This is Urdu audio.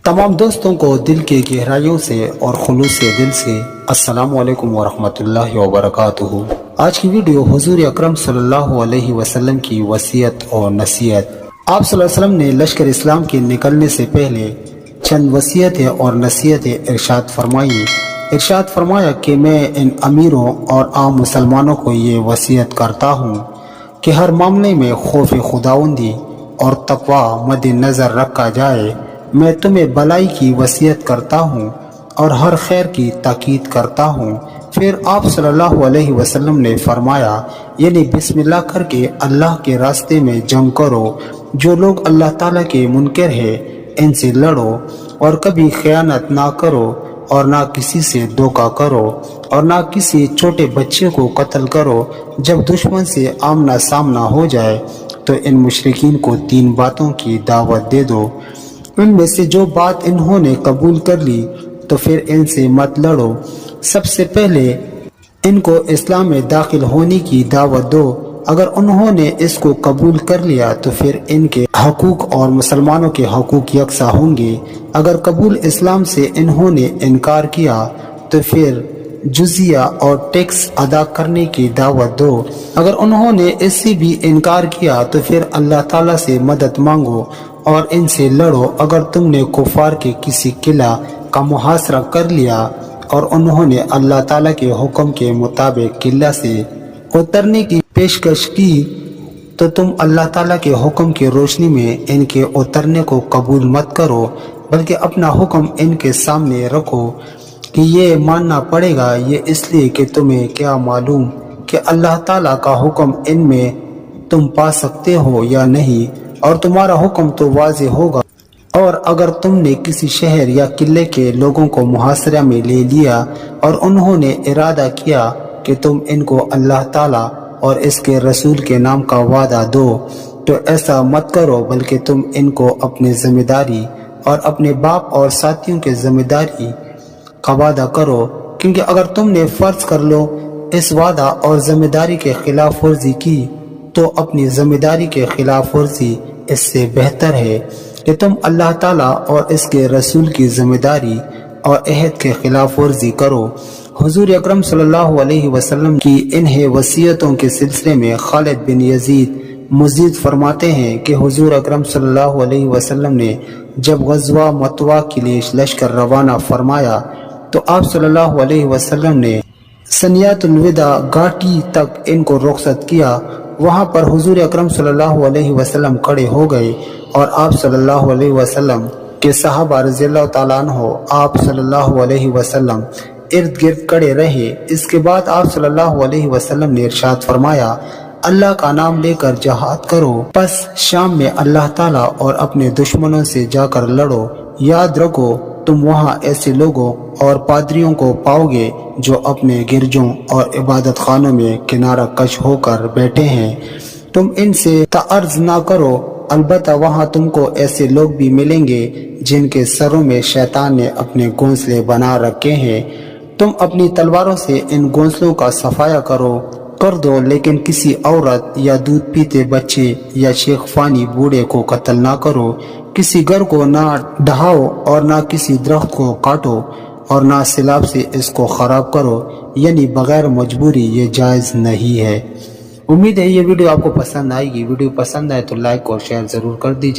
تمام دوستوں کو دل کے گہرائیوں سے اور خلوص دل سے السلام علیکم ورحمۃ اللہ وبرکاتہ۔ آج کی ویڈیو حضور اکرم صلی اللہ علیہ وسلم کی وصیت اور نصیحت۔ آپ صلی اللہ علیہ وسلم نے لشکر اسلام کے نکلنے سے پہلے چند وصیتیں اور نصیحتیں ارشاد فرمایا کہ میں ان امیروں اور عام مسلمانوں کو یہ وصیت کرتا ہوں کہ ہر معاملے میں خوف خداوندی اور تقوی مد نظر رکھا جائے۔ میں تمہیں بلائی کی وصیت کرتا ہوں اور ہر خیر کی تاکید کرتا ہوں۔ پھر آپ صلی اللہ علیہ وسلم نے فرمایا، یعنی بسم اللہ کر کے اللہ کے راستے میں جنگ کرو۔ جو لوگ اللہ تعالیٰ کے منکر ہیں ان سے لڑو اور کبھی خیانت نہ کرو اور نہ کسی سے دھوکہ کرو اور نہ کسی چھوٹے بچے کو قتل کرو۔ جب دشمن سے آمنا سامنا ہو جائے تو ان مشرکین کو 3 باتوں کی دعوت دے دو۔ ان میں سے جو بات انہوں نے قبول کر لی تو پھر ان سے مت لڑو۔ سب سے پہلے ان کو اسلام میں داخل ہونے کی دعوت دو۔ اگر انہوں نے اس کو قبول کر لیا تو پھر ان کے حقوق اور مسلمانوں کے حقوق یکساں ہوں گے۔ اگر قبول اسلام سے انہوں نے انکار کیا تو پھر جزیہ اور ٹیکس ادا کرنے کی دعوت دو۔ اگر انہوں نے اس سے بھی انکار کیا تو پھر اللہ تعالیٰ سے مدد مانگو اور ان سے لڑو۔ اگر تم نے کفار کے کسی قلعہ کا محاصرہ کر لیا اور انہوں نے اللہ تعالیٰ کے حکم کے مطابق قلعہ سے اترنے کی پیشکش کی تو تم اللہ تعالیٰ کے حکم کی روشنی میں ان کے اترنے کو قبول مت کرو، بلکہ اپنا حکم ان کے سامنے رکھو کہ یہ ماننا پڑے گا۔ یہ اس لیے کہ تمہیں کیا معلوم کہ اللہ تعالیٰ کا حکم ان میں تم پا سکتے ہو یا نہیں، اور تمہارا حکم تو واضح ہوگا۔ اور اگر تم نے کسی شہر یا قلعے کے لوگوں کو محاصرہ میں لے لیا اور انہوں نے ارادہ کیا کہ تم ان کو اللہ تعالیٰ اور اس کے رسول کے نام کا وعدہ دو تو ایسا مت کرو، بلکہ تم ان کو اپنی ذمہ داری اور اپنے باپ اور ساتھیوں کے ذمہ داری کا وعدہ کرو، کیونکہ اگر تم نے فرض کر لو اس وعدہ اور ذمہ داری کے خلاف ورزی کی تو اپنی ذمہ داری کے خلاف ورزی اس سے بہتر ہے کہ تم اللہ تعالیٰ اور اس کے رسول کی ذمہ داری اور عہد کے خلاف ورزی کرو۔ حضور اکرم صلی اللہ علیہ وسلم کی انہیں وصیتوں کے سلسلے میں خالد بن یزید مزید فرماتے ہیں کہ حضور اکرم صلی اللہ علیہ وسلم نے جب غزوہ مطوع کے لیے لشکر روانہ فرمایا تو آپ صلی اللہ علیہ وسلم نے ثنیۃ الوداع گھاٹی تک ان کو رخصت کیا۔ وہاں پر حضور اکرم صلی اللہ علیہ وسلم کھڑے ہو گئے اور آپ صلی اللہ علیہ وسلم کے صحابہ رضی اللہ تعالیٰ عنہ آپ صلی اللہ علیہ وسلم ارد گرد کھڑے رہے۔ اس کے بعد آپ صلی اللہ علیہ وسلم نے ارشاد فرمایا، اللہ کا نام لے کر جہاد کرو، پس شام میں اللہ تعالیٰ اور اپنے دشمنوں سے جا کر لڑو۔ یاد رکھو تم وہاں ایسے لوگوں اور پادریوں کو پاؤ گے جو اپنے گرجوں اور عبادت خانوں میں کنارہ کش ہو کر بیٹھے ہیں۔ تم ان سے تعرض نہ کرو، البتہ وہاں تم کو ایسے لوگ بھی ملیں گے جن کے سروں میں شیطان نے اپنے گھونسلے بنا رکھے ہیں۔ تم اپنی تلواروں سے ان گھونسلوں کا صفایا کر دو، لیکن کسی عورت یا دودھ پیتے بچے یا شیخ فانی بوڑھے کو قتل نہ کرو۔ کسی گھر کو نہ ڈھاؤ اور نہ کسی درخت کو کاٹو اور نہ سیلاب سے اس کو خراب کرو، یعنی بغیر مجبوری یہ جائز نہیں ہے۔ امید ہے یہ ویڈیو آپ کو پسند آئے گی۔ ویڈیو پسند آئے تو لائک اور شیئر ضرور کر دیجیے۔